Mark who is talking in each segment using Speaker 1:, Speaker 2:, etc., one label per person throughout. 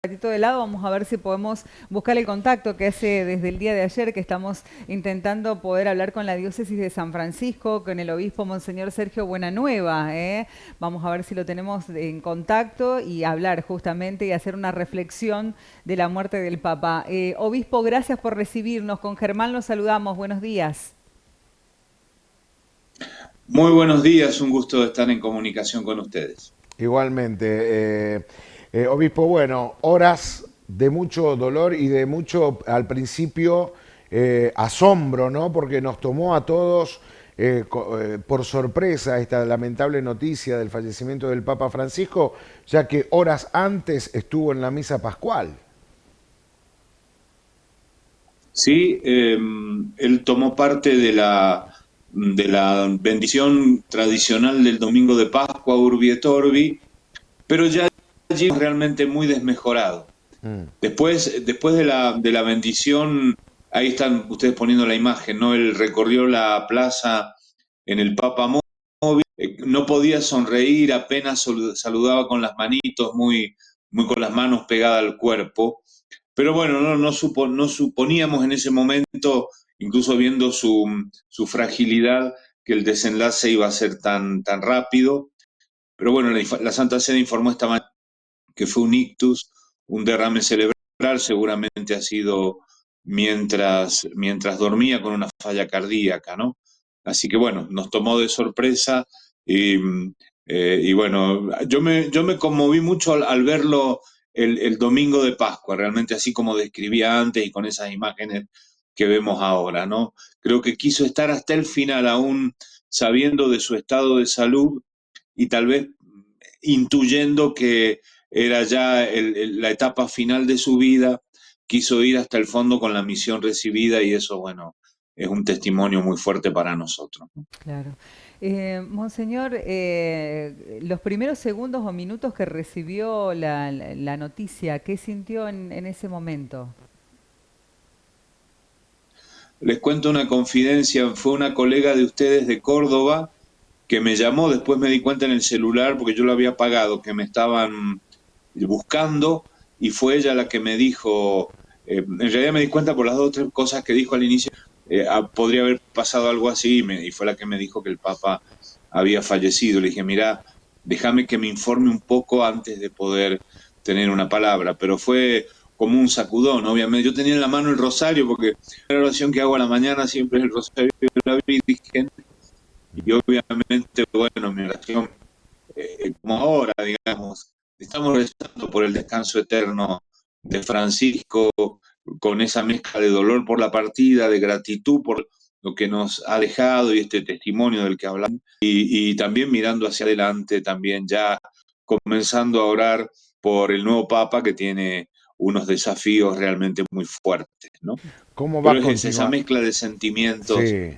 Speaker 1: ratito de lado, vamos a ver si podemos buscar el contacto que hace desde el día de ayer que estamos intentando poder hablar con la diócesis de San Francisco, con el obispo Monseñor Sergio Buenanueva. Vamos a ver si lo tenemos en contacto y hablar justamente y hacer una reflexión de la muerte del Papa. Obispo, gracias por recibirnos. Con Germán los saludamos. Buenos días.
Speaker 2: Muy buenos días, un gusto estar en comunicación con ustedes.
Speaker 3: Igualmente, obispo, bueno, horas de mucho dolor y de mucho, al principio, asombro, ¿no? Porque nos tomó a todos por sorpresa esta lamentable noticia del fallecimiento del Papa Francisco, ya que horas antes estuvo en la misa pascual.
Speaker 2: Sí, él tomó parte de la bendición tradicional del domingo de Pascua, Urbi et Orbi, pero ya allí realmente muy desmejorado.
Speaker 3: Mm.
Speaker 2: Después de la bendición, ahí están ustedes poniendo la imagen, ¿no? Él recorrió la plaza en el Papa Móvil, no podía sonreír, apenas saludaba con las manitos, muy, muy con las manos pegadas al cuerpo. Pero bueno, no suponíamos en ese momento, incluso viendo su fragilidad, que el desenlace iba a ser tan rápido. Pero bueno, la Santa Sede informó esta mañana que fue un ictus, un derrame cerebral, seguramente ha sido mientras dormía con una falla cardíaca, ¿no? Así que bueno, nos tomó de sorpresa y bueno, yo me conmoví mucho al verlo el domingo de Pascua, realmente así como describía antes y con esas imágenes que vemos ahora, ¿no? Creo que quiso estar hasta el final, aún sabiendo de su estado de salud y tal vez intuyendo que era ya la etapa final de su vida, quiso ir hasta el fondo con la misión recibida y eso, bueno, es un testimonio muy fuerte para nosotros.
Speaker 1: Claro. Monseñor, los primeros segundos o minutos que recibió la noticia, ¿qué sintió en ese momento?
Speaker 2: Les cuento una confidencia, fue una colega de ustedes de Córdoba que me llamó, después me di cuenta en el celular porque yo lo había pagado, que me estaban buscando y fue ella la que me dijo, en realidad me di cuenta por las dos o tres cosas que dijo al inicio, podría haber pasado algo así y fue la que me dijo que el Papa había fallecido. Le dije, mira, déjame que me informe un poco antes de poder tener una palabra, pero fue como un sacudón, obviamente. Yo tenía en la mano el rosario porque la oración que hago a la mañana siempre es el rosario de la Virgen y obviamente, bueno, mi oración, como ahora, digamos, estamos rezando por el descanso eterno de Francisco, con esa mezcla de dolor por la partida, de gratitud por lo que nos ha dejado y este testimonio del que hablamos, y también mirando hacia adelante, también ya comenzando a orar por el nuevo Papa que tiene unos desafíos realmente muy fuertes, ¿no?
Speaker 3: ¿Cómo va
Speaker 2: Pero
Speaker 3: a
Speaker 2: es esa
Speaker 3: continuar?
Speaker 2: mezcla de sentimientos
Speaker 3: Sí.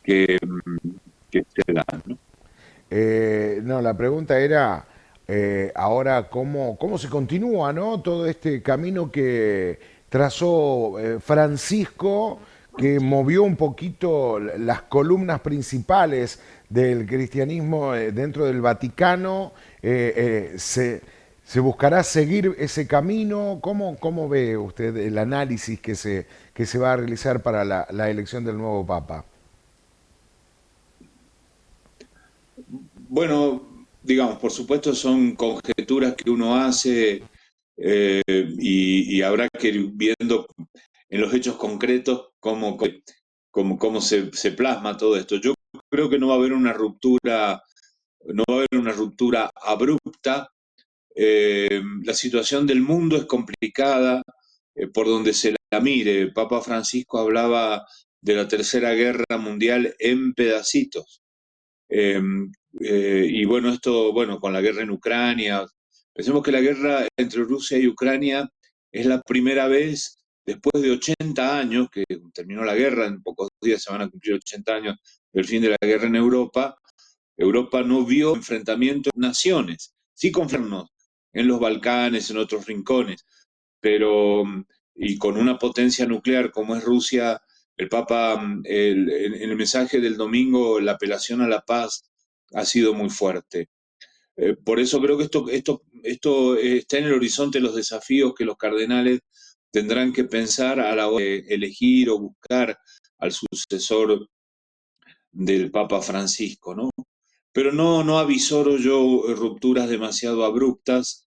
Speaker 2: que, que se dan, ¿no?
Speaker 3: No, la pregunta era ahora cómo se continúa, ¿no? Todo este camino que trazó Francisco, que movió un poquito las columnas principales del cristianismo dentro del Vaticano. ¿Se buscará seguir ese camino? ¿Cómo ve usted el análisis que se va a realizar para la elección del nuevo Papa?
Speaker 2: Bueno, digamos, por supuesto son conjeturas que uno hace y habrá que ir viendo en los hechos concretos cómo se plasma todo esto. Yo creo que no va a haber una ruptura, no va a haber una ruptura abrupta. La situación del mundo es complicada por donde se la mire. Papa Francisco hablaba de la Tercera Guerra Mundial en pedacitos. Eh, y bueno, esto, bueno, con la guerra en Ucrania, pensemos que la guerra entre Rusia y Ucrania es la primera vez después de 80 años, que terminó la guerra, en pocos días se van a cumplir 80 años del fin de la guerra en Europa. Europa no vio enfrentamientos de naciones, sí confirmó en los Balcanes, en otros rincones, pero y con una potencia nuclear como es Rusia, el Papa, en el mensaje del domingo, la apelación a la paz ha sido muy fuerte. Por eso creo que esto está en el horizonte de los desafíos que los cardenales tendrán que pensar a la hora de elegir o buscar al sucesor del Papa Francisco, ¿no? Pero no avisoro yo rupturas demasiado abruptas.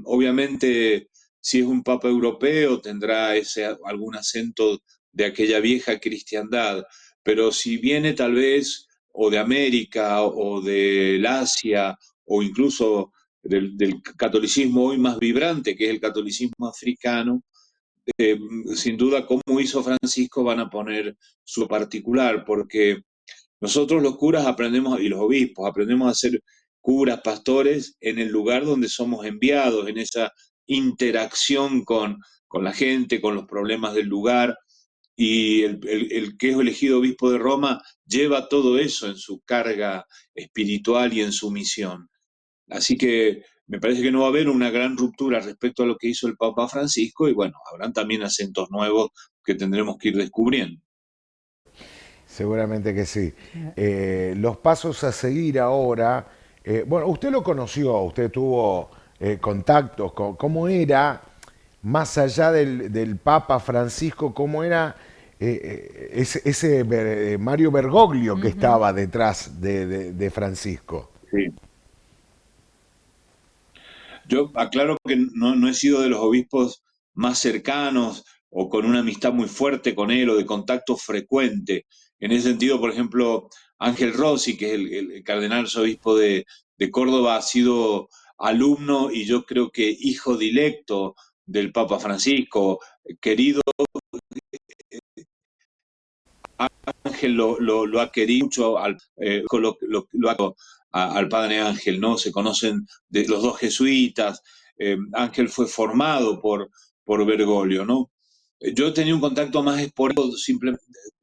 Speaker 2: Obviamente, si es un papa europeo, tendrá algún acento de aquella vieja cristiandad, pero si viene tal vez o de América o del Asia o incluso del catolicismo hoy más vibrante, que es el catolicismo africano, eh, sin duda, como hizo Francisco, van a poner su particular, porque nosotros los curas aprendemos, y los obispos, aprendemos a ser curas, pastores, en el lugar donde somos enviados, en esa interacción con la gente, con los problemas del lugar. Y el que es elegido obispo de Roma lleva todo eso en su carga espiritual y en su misión. Así que me parece que no va a haber una gran ruptura respecto a lo que hizo el Papa Francisco y bueno, habrán también acentos nuevos que tendremos que ir descubriendo.
Speaker 3: Seguramente que sí. Los pasos a seguir ahora, bueno, usted lo conoció, usted tuvo contactos, ¿cómo era, más allá del Papa Francisco, cómo era ese Mario Bergoglio que
Speaker 1: Ujú.
Speaker 3: estaba detrás de Francisco?
Speaker 2: Sí. Yo aclaro que no he sido de los obispos más cercanos o con una amistad muy fuerte con él o de contacto frecuente. En ese sentido, por ejemplo, Ángel Rossi, que es el cardenal arzobispo de Córdoba, ha sido alumno y yo creo que hijo directo del Papa Francisco, querido. Ángel lo ha querido mucho, al padre Ángel, ¿no? Se conocen de los dos jesuitas. Ángel fue formado por Bergoglio, ¿no? Yo tenía un contacto más esporádico,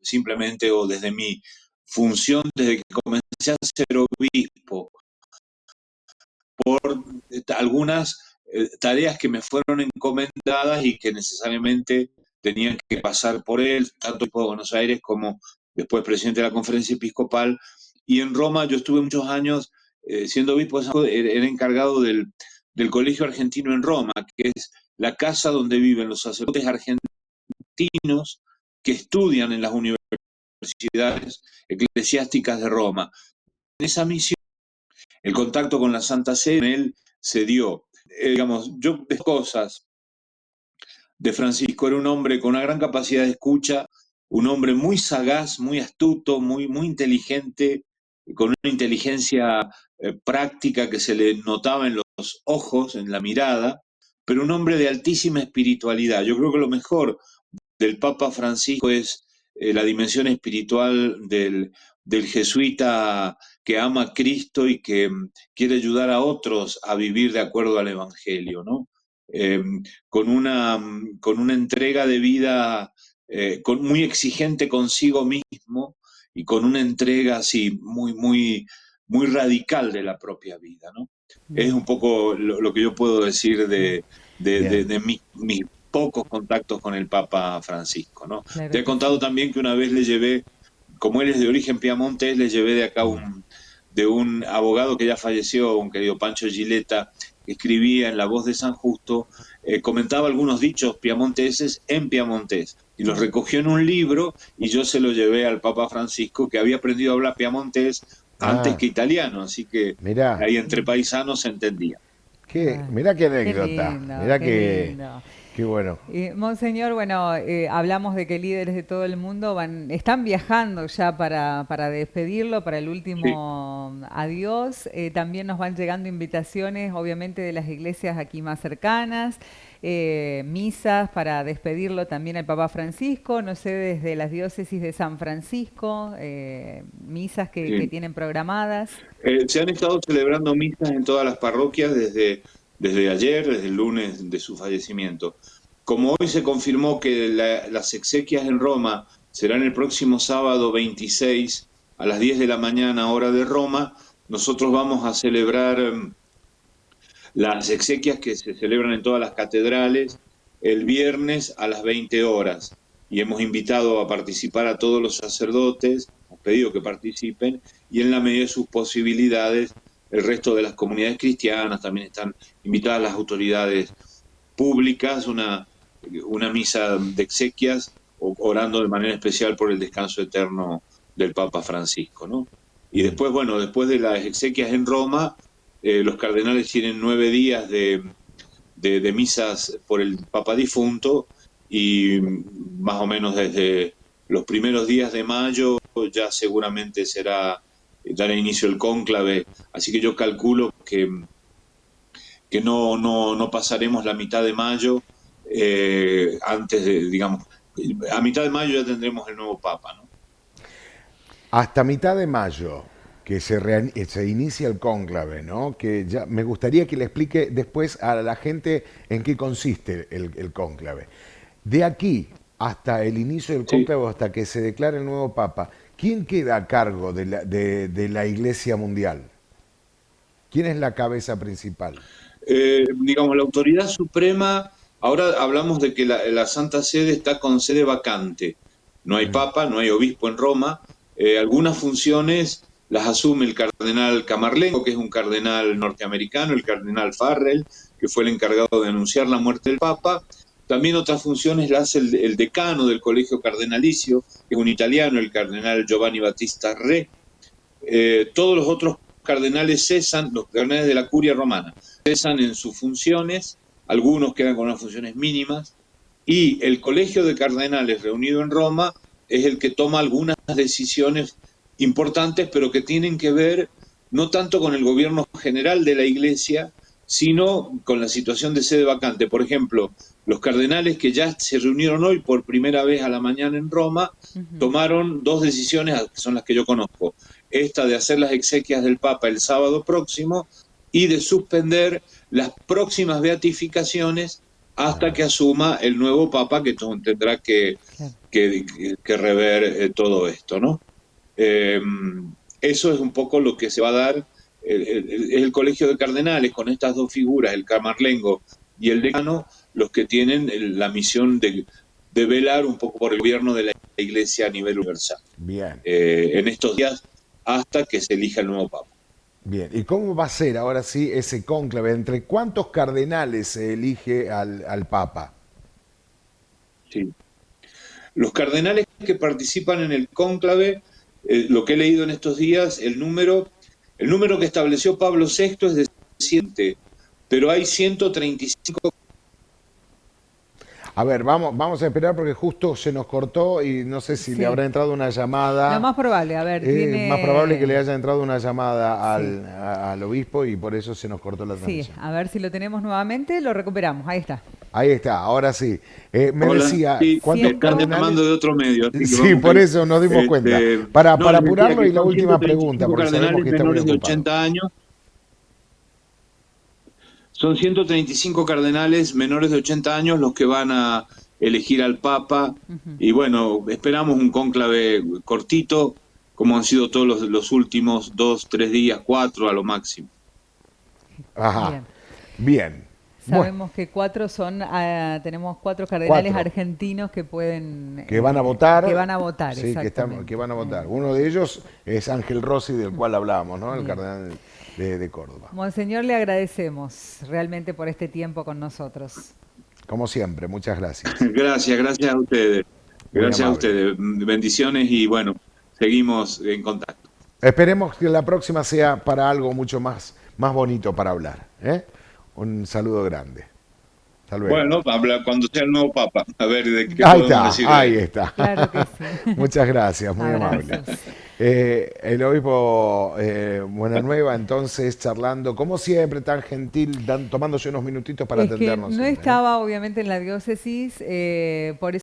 Speaker 2: simplemente o desde mi función, desde que comencé a ser obispo, por algunas tareas que me fueron encomendadas y que necesariamente tenían que pasar por él, tanto en Buenos Aires como después presidente de la conferencia episcopal. Y en Roma yo estuve muchos años siendo obispo, era encargado del Colegio Argentino en Roma, que es la casa donde viven los sacerdotes argentinos que estudian en las universidades eclesiásticas de Roma. En esa misión, el contacto con la Santa Sede, en él se dio. Digamos, yo de cosas de Francisco, era un hombre con una gran capacidad de escucha, un hombre muy sagaz, muy astuto, muy inteligente, con una inteligencia práctica que se le notaba en los ojos, en la mirada, pero un hombre de altísima espiritualidad. Yo creo que lo mejor del Papa Francisco es la dimensión espiritual del jesuita que ama a Cristo y que quiere ayudar a otros a vivir de acuerdo al Evangelio, ¿no? Eh, con una entrega de vida muy exigente consigo mismo y con una entrega así muy radical de la propia vida, ¿no? Es
Speaker 1: Bien,
Speaker 2: un poco lo que yo puedo decir
Speaker 1: bien,
Speaker 3: Bien.
Speaker 2: de mis pocos contactos con el Papa Francisco, ¿no? Te
Speaker 1: claro
Speaker 2: he
Speaker 1: que
Speaker 2: contado
Speaker 1: sí.
Speaker 2: también que una vez le llevé, como él es de origen piamontés, le llevé de acá
Speaker 3: Mm.
Speaker 2: de un abogado que ya falleció, un querido Pancho Gileta, que escribía en La Voz de San Justo, comentaba algunos dichos piamonteses en piamontés y los
Speaker 1: Ah,
Speaker 2: recogió en un libro y yo se lo llevé al Papa Francisco, que había aprendido a hablar piamontés antes
Speaker 3: Ah,
Speaker 2: que italiano, así que
Speaker 3: mirá,
Speaker 2: ahí entre paisanos se entendía.
Speaker 1: claro.
Speaker 3: mirá qué
Speaker 1: Qué
Speaker 3: anécdota,
Speaker 1: lindo,
Speaker 3: mirá
Speaker 1: qué lindo.
Speaker 3: qué bueno.
Speaker 1: Monseñor, bueno, hablamos de que líderes de todo el mundo están viajando ya para despedirlo, para el
Speaker 2: Sí.
Speaker 1: último adiós. También nos van llegando invitaciones, obviamente, de las iglesias aquí más cercanas, misas para despedirlo también al Papa Francisco, no sé, desde las diócesis de San Francisco, misas que
Speaker 2: Sí.
Speaker 1: tienen programadas.
Speaker 2: Se han estado celebrando misas en todas las parroquias desde ayer, desde el lunes de su fallecimiento. Como hoy se confirmó que las exequias en Roma serán el próximo sábado 26 a las 10 de la mañana, hora de Roma, nosotros vamos a celebrar las exequias que se celebran en todas las catedrales el viernes a las 20 horas. Y hemos invitado a participar a todos los sacerdotes, hemos pedido que participen, y en la medida de sus posibilidades el resto de las comunidades cristianas, también están invitadas las autoridades públicas, una misa de exequias, orando de manera especial por el descanso eterno del Papa Francisco, ¿no? Y después, bueno, después de las exequias en Roma, los cardenales tienen 9 días de misas por el Papa difunto, y más o menos desde los primeros días de mayo ya seguramente dará inicio el cónclave, así que yo calculo que no pasaremos la mitad de mayo, antes de, digamos, a mitad de mayo ya tendremos el nuevo Papa, ¿no?
Speaker 3: Hasta mitad de mayo, que se inicia el cónclave, ¿no? Que ya me gustaría que le explique después a la gente en qué consiste el cónclave. De aquí hasta el inicio del cónclave, sí, hasta que se declare el nuevo Papa, ¿quién queda a cargo de la Iglesia Mundial? ¿Quién es la cabeza principal?
Speaker 2: Digamos, la autoridad suprema, ahora hablamos de que la Santa Sede está con sede vacante. No hay Papa, no hay obispo en Roma. Algunas funciones las asume el cardenal Camarlengo, que es un cardenal norteamericano, el cardenal Farrell, que fue el encargado de anunciar la muerte del Papa. También otras funciones las hace el decano del Colegio Cardenalicio, que es un italiano, el cardenal Giovanni Battista Re. Todos los otros cardenales cesan, los cardenales de la curia romana, cesan en sus funciones, algunos quedan con unas funciones mínimas, y el Colegio de Cardenales reunido en Roma es el que toma algunas decisiones importantes, pero que tienen que ver no tanto con el gobierno general de la Iglesia, sino con la situación de sede vacante. Por ejemplo, los cardenales que ya se reunieron hoy por primera vez a la mañana en Roma, tomaron 2 decisiones, que son las que yo conozco. Esta de hacer las exequias del Papa el sábado próximo y de suspender las próximas beatificaciones hasta que asuma el nuevo Papa, que tendrá que rever todo esto, ¿no? Eso es un poco lo que se va a dar. El Colegio de Cardenales, con estas 2 figuras, el camarlengo y el decano, los que tienen la misión de velar un poco por el gobierno de la Iglesia a nivel universal.
Speaker 3: Bien.
Speaker 2: En estos días, hasta que se elija el nuevo Papa.
Speaker 3: Bien, ¿y cómo va a ser ahora sí ese cónclave? ¿Entre cuántos cardenales se elige al Papa?
Speaker 2: Sí. Los cardenales que participan en el cónclave, lo que he leído en estos días, el número que estableció Pablo VI es de 100, pero hay 135.
Speaker 3: A ver, vamos a esperar porque justo se nos cortó y no sé si le habrá entrado una llamada.
Speaker 1: Lo más probable, a ver.
Speaker 3: Más probable que le haya entrado una llamada al obispo y por eso se nos cortó la transmisión.
Speaker 1: Sí, a ver si lo tenemos nuevamente, lo recuperamos, ahí está.
Speaker 3: Ahí está, ahora sí. Me
Speaker 2: Hola,
Speaker 3: decía,
Speaker 2: sí,
Speaker 3: ¿cuántos
Speaker 2: cardenales? Llamando de otro medio.
Speaker 3: Sí, por eso nos dimos cuenta. Para apurarlo, y la última pregunta, porque sabemos que está muy ocupado.
Speaker 2: De 80 años. Son 135 cardenales menores de 80 años los que van a elegir al Papa. Y bueno, esperamos un cónclave cortito, como han sido todos los últimos 2, 3 días, 4 a lo máximo.
Speaker 3: Ajá, bien.
Speaker 1: Sabemos que tenemos 4 cardenales argentinos que pueden...
Speaker 3: Que van a votar.
Speaker 1: Que van a votar,
Speaker 3: sí,
Speaker 1: exactamente.
Speaker 3: Que van a votar. Uno de ellos es Ángel Rossi, del cual hablábamos, ¿no? El cardenal de Córdoba.
Speaker 1: Monseñor, le agradecemos realmente por este tiempo con nosotros.
Speaker 3: Como siempre, muchas gracias.
Speaker 2: Gracias a ustedes. Gracias a ustedes. Bendiciones y bueno, seguimos en contacto.
Speaker 3: Esperemos que la próxima sea para algo mucho más bonito para hablar, ¿eh? Un saludo grande. Hasta luego.
Speaker 2: Bueno, habla cuando sea el nuevo Papa. A ver de qué
Speaker 3: ahí
Speaker 2: podemos
Speaker 3: está,
Speaker 2: decir.
Speaker 3: Ahí está.
Speaker 1: Claro que sí.
Speaker 3: Muchas gracias, muy amable. El obispo Buenanueva, entonces, charlando, como siempre, tan gentil, tomándose unos minutitos para atendernos.
Speaker 1: No estaba, obviamente, en la diócesis, por eso